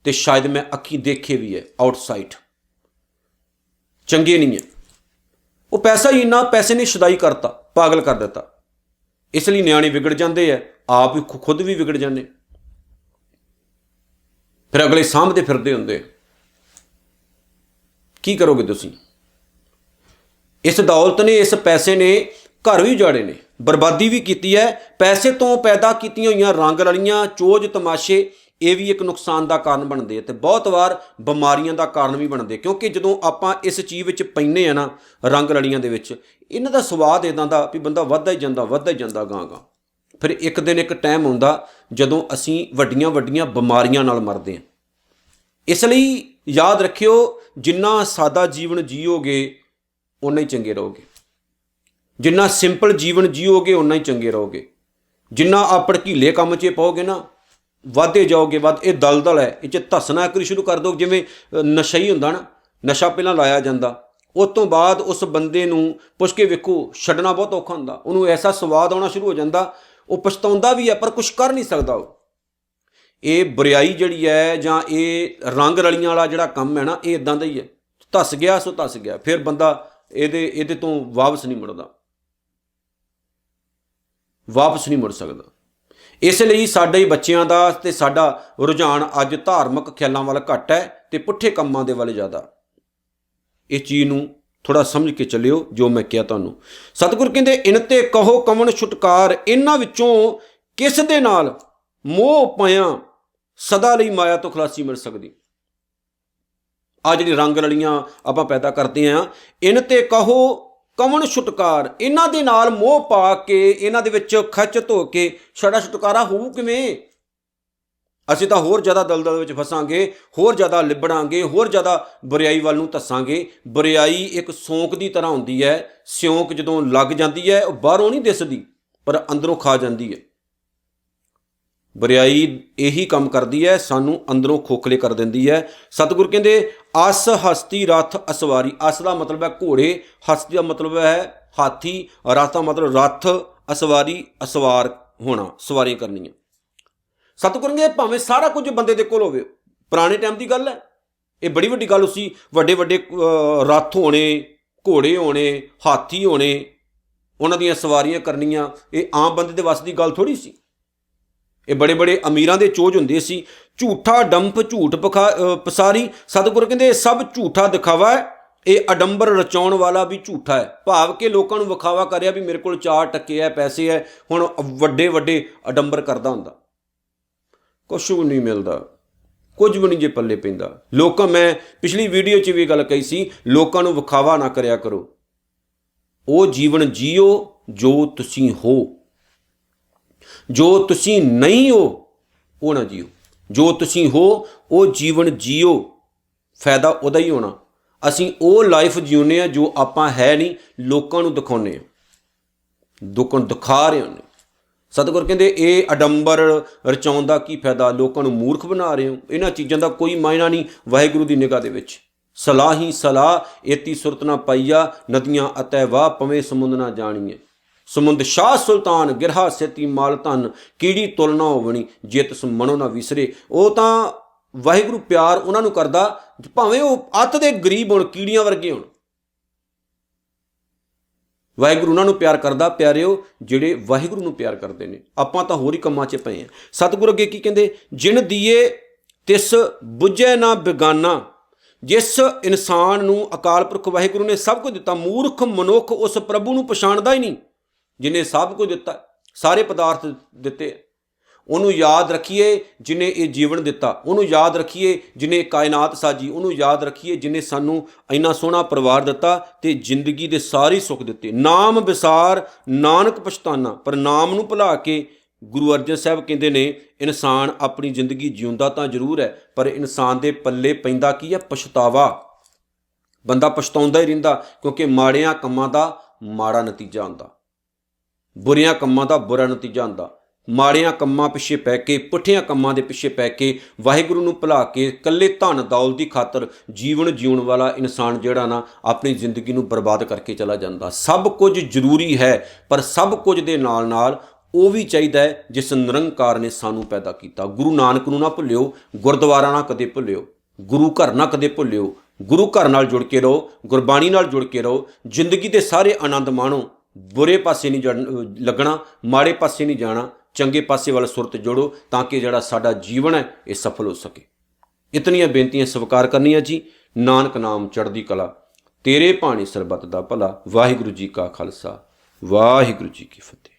ਤੇ ਸ਼ਾਇਦ ਮੈਂ ਅੱਖੀਂ ਦੇਖੇ ਵੀ ਹੈ। ਆਊਟਸਾਈਡ ਚੰਗੇ ਨਹੀਂ ਹੈ। ਉਹ ਪੈਸਾ ਹੀ ਇੰਨਾ, ਪੈਸੇ ਨੇ ਸ਼ੁਦਾਈ ਕਰਤਾ, ਪਾਗਲ ਕਰ ਦਿੱਤਾ। ਇਸ ਲਈ ਨਿਆਣੇ ਵਿਗੜ ਜਾਂਦੇ ਹੈ, ਆਪ ਵੀ ਖੁਦ ਵੀ ਵਿਗੜ ਜਾਂਦੇ, ਫਿਰ ਅਗਲੇ ਸਾਂਭਦੇ ਫਿਰਦੇ ਹੁੰਦੇ। ਕੀ ਕਰੋਗੇ ਤੁਸੀਂ? ਇਸ ਦੌਲਤ ਨੇ, ਇਸ ਪੈਸੇ ਨੇ ਘਰ ਵੀ ਉਜਾੜੇ ਨੇ, ਬਰਬਾਦੀ ਵੀ ਕੀਤੀ ਹੈ। ਪੈਸੇ ਤੋਂ ਪੈਦਾ ਕੀਤੀਆਂ ਹੋਈਆਂ ਰੰਗ ਰਲੀਆਂ, ਚੋਜ ਤਮਾਸ਼ੇ, ਇਹ ਵੀ ਇੱਕ ਨੁਕਸਾਨ ਦਾ ਕਾਰਨ ਬਣਦੇ ਆ, ਤੇ ਬਹੁਤ ਵਾਰ ਬਿਮਾਰੀਆਂ ਦਾ ਕਾਰਨ ਵੀ ਬਣਦੇ। ਕਿਉਂਕਿ ਜਦੋਂ ਆਪਾਂ ਇਸ ਚੀਜ਼ ਵਿੱਚ ਪੈਂਦੇ ਆ ਨਾ, ਰੰਗ ਰਲੀਆਂ ਦੇ ਵਿੱਚ, ਇਹਨਾਂ ਦਾ ਸਵਾਦ ਇੱਦਾਂ ਦਾ ਵੀ ਬੰਦਾ ਵੱਧਦਾ ਹੀ ਜਾਂਦਾ ਗਾਂ ਗਾਂ। ਫਿਰ ਇੱਕ ਦਿਨ ਇੱਕ ਟਾਈਮ ਆਉਂਦਾ ਜਦੋਂ ਅਸੀਂ ਵੱਡੀਆਂ ਵੱਡੀਆਂ ਬਿਮਾਰੀਆਂ ਨਾਲ ਮਰਦੇ ਹਾਂ। ਇਸ ਲਈ ਯਾਦ ਰੱਖਿਓ, ਜਿੰਨਾ ਸਾਦਾ ਜੀਵਨ ਜੀਓਗੇ ਓਨਾ ਹੀ ਚੰਗੇ ਰਹੋਗੇ, ਜਿੰਨਾ ਸਿੰਪਲ ਜੀਵਨ ਜੀਓਗੇ ਓਨਾ ਹੀ ਚੰਗੇ ਰਹੋਗੇ। ਜਿੰਨਾ ਆਪ ਭੜਕੀਲੇ ਕੰਮ 'ਚ ਪਾਓਗੇ ਨਾ, ਵੱਧਦੇ ਜਾਓਗੇ। ਇਹ ਦਲਦਲ ਹੈ, ਇਹ 'ਚ ਧੱਸਣਾ ਇੱਕ ਵਾਰੀ ਸ਼ੁਰੂ ਕਰ ਦਿਓ। ਜਿਵੇਂ ਨਸ਼ਾ ਹੀ ਹੁੰਦਾ ਨਾ, ਨਸ਼ਾ ਪਹਿਲਾਂ ਲਾਇਆ ਜਾਂਦਾ, ਉਸ ਤੋਂ ਬਾਅਦ ਉਸ ਬੰਦੇ ਨੂੰ ਪੁੱਛ ਕੇ ਵੇਖੋ, ਛੱਡਣਾ ਬਹੁਤ ਔਖਾ ਹੁੰਦਾ। ਉਹਨੂੰ ਐਸਾ ਸਵਾਦ ਆਉਣਾ ਸ਼ੁਰੂ ਹੋ ਜਾਂਦਾ, ਉਹ ਪਛਤਾਉਂਦਾ ਵੀ ਹੈ ਪਰ ਕੁਛ ਕਰ ਨਹੀਂ ਸਕਦਾ। ਉਹ ਇਹ ਬੁਰਾਈ ਜਿਹੜੀ ਹੈ, ਜਾਂ ਇਹ ਰੰਗ ਰਲੀਆਂ ਵਾਲਾ ਜਿਹੜਾ ਕੰਮ ਹੈ ਨਾ, ਇਹ ਇੱਦਾਂ ਦਾ ਹੀ ਹੈ। ਧੱਸ ਗਿਆ ਸੋ ਧੱਸ ਗਿਆ, ਫਿਰ ਬੰਦਾ ਇਹਦੇ ਤੋਂ ਵਾਪਸ ਨਹੀਂ ਮੁੜਦਾ, ਵਾਪਸ ਨਹੀਂ ਮੁੜ ਸਕਦਾ। ਇਸ ਲਈ ਸਾਡੇ ਬੱਚਿਆਂ ਦਾ ਤੇ ਸਾਡਾ ਰੁਝਾਨ ਅੱਜ ਧਾਰਮਿਕ ਖਿਆਲਾਂ ਵੱਲ ਘੱਟ ਹੈ ਤੇ ਪੁੱਠੇ ਕੰਮਾਂ ਦੇ ਵੱਲ ਜ਼ਿਆਦਾ। ਇਹ ਚੀਜ਼ ਨੂੰ ਥੋੜ੍ਹਾ ਸਮਝ ਕੇ ਚੱਲਿਓ ਜੋ ਮੈਂ ਕਿਹਾ ਤੁਹਾਨੂੰ। ਸਤਿਗੁਰ ਕਹਿੰਦੇ ਇਨ ਤੇ ਕਹੋ ਕਵਣ ਛੁਟਕਾਰ, ਇਹਨਾਂ ਵਿੱਚੋਂ ਕਿਸ ਦੇ ਨਾਲ ਮੋਹ ਪਾਇਆ ਸਦਾ ਲਈ ਮਾਇਆ ਤੋਂ ਖਲਾਸੀ ਮਿਲ ਸਕਦੀ। ਆ ਜਿਹੜੀ ਰੰਗ ਰਲੀਆਂ ਆਪਾਂ ਪੈਦਾ ਕਰਦੇ ਹਾਂ, ਇਨ ਤੇ ਕਹੋ ਕਵਣ ਛੁਟਕਾਰ, ਇਹਨਾਂ ਦੇ ਨਾਲ ਮੋਹ ਪਾ ਕੇ, ਇਹਨਾਂ ਦੇ ਵਿੱਚ ਖੱਚ ਧੋ ਕੇ ਸਾਡਾ ਛੁਟਕਾਰਾ ਹੋਊ ਕਿਵੇਂ? ਅਸੀਂ ਤਾਂ ਹੋਰ ਜ਼ਿਆਦਾ ਦਲਦਲ ਵਿੱਚ ਫਸਾਂਗੇ, ਹੋਰ ਜ਼ਿਆਦਾ ਲਿਬੜਾਂਗੇ, ਹੋਰ ਜ਼ਿਆਦਾ ਬੁਰਿਆਈ ਵੱਲ ਨੂੰ ਧੱਸਾਂਗੇ। ਬੁਰਿਆਈ ਇੱਕ ਸੌਂਕ ਦੀ ਤਰ੍ਹਾਂ ਹੁੰਦੀ ਹੈ। ਸਿਉਂਕ ਜਦੋਂ ਲੱਗ ਜਾਂਦੀ ਹੈ, ਉਹ ਬਾਹਰੋਂ ਨਹੀਂ ਦਿਸਦੀ ਪਰ ਅੰਦਰੋਂ ਖਾ ਜਾਂਦੀ ਹੈ। ਬੁਰਿਆਈ ਇਹੀ ਕੰਮ ਕਰਦੀ ਹੈ, ਸਾਨੂੰ ਅੰਦਰੋਂ ਖੋਖਲੇ ਕਰ ਦਿੰਦੀ ਹੈ। ਸਤਿਗੁਰ ਕਹਿੰਦੇ ਅਸ ਹਸਤੀ ਰਥ ਅਸਵਾਰੀ। ਅਸ ਦਾ ਮਤਲਬ ਹੈ ਘੋੜੇ, ਹਸਤੀ ਦਾ ਮਤਲਬ ਹੈ ਹਾਥੀ, ਰਥ ਦਾ ਮਤਲਬ ਰੱਥ, ਅਸਵਾਰੀ ਅਸਵਾਰ ਹੋਣਾ, ਸਵਾਰੀਆਂ ਕਰਨੀਆਂ। ਸਤਿਗੁਰ ਕਹਿੰਦੇ ਭਾਵੇਂ ਸਾਰਾ ਕੁਝ ਬੰਦੇ ਦੇ ਕੋਲ ਹੋਵੇ, ਪੁਰਾਣੇ ਟਾਈਮ ਦੀ ਗੱਲ ਹੈ, ਇਹ ਬੜੀ ਵੱਡੀ ਗੱਲ ਸੀ। ਵੱਡੇ ਵੱਡੇ ਰੱਥ ਹੋਣੇ, ਘੋੜੇ ਹੋਣੇ, ਹਾਥੀ ਹੋਣੇ, ਉਹਨਾਂ ਦੀਆਂ ਸਵਾਰੀਆਂ ਕਰਨੀਆਂ, ਇਹ ਆਮ ਬੰਦੇ ਦੇ ਵੱਸ ਦੀ ਗੱਲ ਥੋੜ੍ਹੀ ਸੀ। ਇਹ ਬੜੇ ਬੜੇ ਅਮੀਰਾਂ ਦੇ ਚੋਜ ਹੁੰਦੇ ਸੀ। ਝੂਠਾ ਡੰਪ ਝੂਠ ਪਸਾਰੀ। ਸਤਿਗੁਰ ਕਹਿੰਦੇ ਇਹ ਸਭ ਝੂਠਾ ਦਿਖਾਵਾ ਹੈ, ਇਹ ਅਡੰਬਰ ਰਚਾਉਣ ਵਾਲਾ ਵੀ ਝੂਠਾ ਹੈ। ਭਾਵ ਕਿ ਲੋਕਾਂ ਨੂੰ ਵਿਖਾਵਾ ਕਰਿਆ ਵੀ ਮੇਰੇ ਕੋਲ 4 ਟੱਕੇ ਹੈ, ਪੈਸੇ ਹੈ, ਹੁਣ ਵੱਡੇ ਵੱਡੇ ਅਡੰਬਰ ਕਰਦਾ ਹੁੰਦਾ। ਕੁਛ ਵੀ ਨਹੀਂ ਮਿਲਦਾ, ਕੁਝ ਵੀ ਨਹੀਂ ਜੇ ਪੱਲੇ ਪੈਂਦਾ। ਮੈਂ ਪਿਛਲੀ ਵੀਡੀਓ 'ਚ ਵੀ ਗੱਲ ਕਹੀ ਸੀ, ਲੋਕਾਂ ਨੂੰ ਵਿਖਾਵਾ ਨਾ ਕਰਿਆ ਕਰੋ। ਉਹ ਜੀਵਨ ਜੀਓ ਜੋ ਤੁਸੀਂ ਹੋ, ਜੋ ਤੁਸੀਂ ਨਹੀਂ ਹੋ ਉਹ ਨਾ ਜੀਓ। ਜੋ ਤੁਸੀਂ ਹੋ ਉਹ ਜੀਵਨ ਜੀਓ, ਫਾਇਦਾ ਉਹਦਾ ਹੀ ਹੋਣਾ। ਅਸੀਂ ਉਹ ਲਾਈਫ ਜਿਉਂਦੇ ਹਾਂ ਜੋ ਆਪਾਂ ਹੈ ਨਹੀਂ, ਲੋਕਾਂ ਨੂੰ ਦਿਖਾਉਂਦੇ ਹਾਂ, ਦਿਖਾ ਰਹੇ ਹਾਂ। ਸਤਿਗੁਰ ਕਹਿੰਦੇ ਇਹ ਅਡੰਬਰ ਰਚਾਉਣ ਦਾ ਕੀ ਫਾਇਦਾ? ਲੋਕਾਂ ਨੂੰ ਮੂਰਖ ਬਣਾ ਰਹੇ ਹੋ। ਇਹਨਾਂ ਚੀਜ਼ਾਂ ਦਾ ਕੋਈ ਮਾਇਨਾ ਨਹੀਂ ਵਾਹਿਗੁਰੂ ਦੀ ਨਿਗਾਹ ਦੇ ਵਿੱਚ। ਸਲਾਹ ਹੀ ਸਲਾਹ ਏਤੀ ਸੁਰਤ ਨਾ ਪਾਈਆ, ਨਦੀਆਂ ਅਤੈ ਵਾਹ ਪਵੇਂ ਸਮੁੰਦ ਨਾ ਜਾਣੀਏ। ਸਮੁੰਦ ਸ਼ਾਹ ਸੁਲਤਾਨ ਗਿਰਹਾ ਸੇਤੀ ਮਾਲ ਧਨ, ਕੀੜੀ ਤੁਲ ਨਾ ਹੋਵਣੀ ਜੇ ਤਿਸ ਮਨੋ ਨਾ ਵਿਸਰੇ। ਉਹ ਤਾਂ ਵਾਹਿਗੁਰੂ ਪਿਆਰ ਉਹਨਾਂ ਨੂੰ ਕਰਦਾ ਭਾਵੇਂ ਉਹ ਅੱਤ ਦੇ ਗਰੀਬ ਹੋਣ, ਕੀੜੀਆਂ ਵਰਗੇ ਹੋਣ। ਵਾਹਿਗੁਰੂ ਉਹਨਾਂ ਨੂੰ ਪਿਆਰ ਕਰਦਾ ਪਿਆਰਿਓ ਜਿਹੜੇ ਵਾਹਿਗੁਰੂ ਨੂੰ ਪਿਆਰ ਕਰਦੇ ਨੇ। ਆਪਾਂ ਤਾਂ ਹੋਰ ਹੀ ਕੰਮਾਂ 'ਚ ਪਏ ਹਾਂ। ਸਤਿਗੁਰੂ ਅੱਗੇ ਕੀ ਕਹਿੰਦੇ? ਜਿਨ ਦੀਏ ਤਿਸ ਬੁੱਝੈ ਨਾ ਬੇਗਾਨਾ। ਜਿਸ ਇਨਸਾਨ ਨੂੰ ਅਕਾਲ ਪੁਰਖ ਵਾਹਿਗੁਰੂ ਨੇ ਸਭ ਕੁਝ ਦਿੱਤਾ, ਮੂਰਖ ਮਨੁੱਖ ਉਸ ਪ੍ਰਭੂ ਨੂੰ ਪਛਾਣਦਾ ਹੀ ਨਹੀਂ ਜਿਹਨੇ ਸਭ ਕੁਝ ਦਿੱਤਾ, ਸਾਰੇ ਪਦਾਰਥ ਦਿੱਤੇ। ਉਹਨੂੰ ਯਾਦ ਰੱਖੀਏ ਜਿਹਨੇ ਇਹ ਜੀਵਨ ਦਿੱਤਾ, ਉਹਨੂੰ ਯਾਦ ਰੱਖੀਏ ਜਿਹਨੇ ਕਾਇਨਾਤ ਸਾਜੀ, ਉਹਨੂੰ ਯਾਦ ਰੱਖੀਏ ਜਿਹਨੇ ਸਾਨੂੰ ਇੰਨਾ ਸੋਹਣਾ ਪਰਿਵਾਰ ਦਿੱਤਾ ਤੇ ਜ਼ਿੰਦਗੀ ਦੇ ਸਾਰੇ ਸੁੱਖ ਦਿੱਤੇ। ਨਾਮ ਵਿਸਾਰ ਨਾਨਕ ਪਛਤਾਨਾ। ਪਰ ਨਾਮ ਨੂੰ ਭੁਲਾ ਕੇ ਗੁਰੂ ਅਰਜਨ ਸਾਹਿਬ ਕਹਿੰਦੇ ਨੇ ਇਨਸਾਨ ਆਪਣੀ ਜ਼ਿੰਦਗੀ ਜਿਉਂਦਾ ਤਾਂ ਜ਼ਰੂਰ ਹੈ, ਪਰ ਇਨਸਾਨ ਦੇ ਪੱਲੇ ਪੈਂਦਾ ਕੀ ਹੈ? ਪਛਤਾਵਾ। ਬੰਦਾ ਪਛਤਾਉਂਦਾ ਹੀ ਰਹਿੰਦਾ, ਕਿਉਂਕਿ ਮਾੜਿਆਂ ਕੰਮਾਂ ਦਾ ਮਾੜਾ ਨਤੀਜਾ ਆਉਂਦਾ, ਬੁਰਿਆਂ ਕੰਮਾਂ ਦਾ ਬੁਰਾ ਨਤੀਜਾ ਆਉਂਦਾ। ਮਾੜਿਆਂ ਕੰਮਾਂ ਪਿੱਛੇ ਪੈ ਕੇ, ਪੁੱਠਿਆਂ ਕੰਮਾਂ ਦੇ ਪਿੱਛੇ ਪੈ ਕੇ, ਵਾਹਿਗੁਰੂ ਨੂੰ ਭੁਲਾ ਕੇ ਇਕੱਲੇ ਧਨ ਦੌਲਤ ਦੀ ਖਾਤਰ ਜੀਵਨ ਜਿਉਣ ਵਾਲਾ ਇਨਸਾਨ ਜਿਹੜਾ ਨਾ ਆਪਣੀ ਜ਼ਿੰਦਗੀ ਨੂੰ ਬਰਬਾਦ ਕਰਕੇ ਚਲਾ ਜਾਂਦਾ। ਸਭ ਕੁਝ ਜ਼ਰੂਰੀ ਹੈ, ਪਰ ਸਭ ਕੁਝ ਦੇ ਨਾਲ ਨਾਲ ਉਹ ਵੀ ਚਾਹੀਦਾ ਹੈ ਜਿਸ ਨਿਰੰਕਾਰ ਨੇ ਸਾਨੂੰ ਪੈਦਾ ਕੀਤਾ। ਗੁਰੂ ਨਾਨਕ ਨੂੰ ਨਾ ਭੁੱਲਿਓ, ਗੁਰਦੁਆਰਾ ਨਾ ਕਦੇ ਭੁੱਲਿਓ, ਗੁਰੂ ਘਰ ਨਾ ਕਦੇ ਭੁੱਲਿਓ। ਗੁਰੂ ਘਰ ਨਾਲ ਜੁੜ ਕੇ ਰਹੋ, ਗੁਰਬਾਣੀ ਨਾਲ ਜੁੜ ਕੇ ਰਹੋ, ਜ਼ਿੰਦਗੀ ਦੇ ਸਾਰੇ ਆਨੰਦ ਮਾਣੋ। ਬੁਰੇ ਪਾਸੇ ਨਹੀਂ ਲੱਗਣਾ, ਮਾੜੇ ਪਾਸੇ ਨਹੀਂ ਜਾਣਾ, ਚੰਗੇ ਪਾਸੇ ਵੱਲ ਸੁਰਤ ਜੋੜੋ ਤਾਂ ਕਿ ਜਿਹੜਾ ਸਾਡਾ ਜੀਵਨ ਹੈ ਇਹ ਸਫਲ ਹੋ ਸਕੇ। ਇਤਨੀਆਂ ਬੇਨਤੀਆਂ ਸਵੀਕਾਰ ਕਰਨੀਆਂ ਜੀ। ਨਾਨਕ ਨਾਮ ਚੜ੍ਹਦੀ ਕਲਾ, ਤੇਰੇ ਭਾਣੇ ਸਰਬੱਤ ਦਾ ਭਲਾ। ਵਾਹਿਗੁਰੂ ਜੀ ਕਾ ਖਾਲਸਾ, ਵਾਹਿਗੁਰੂ ਜੀ ਕੀ ਫਤਿਹ।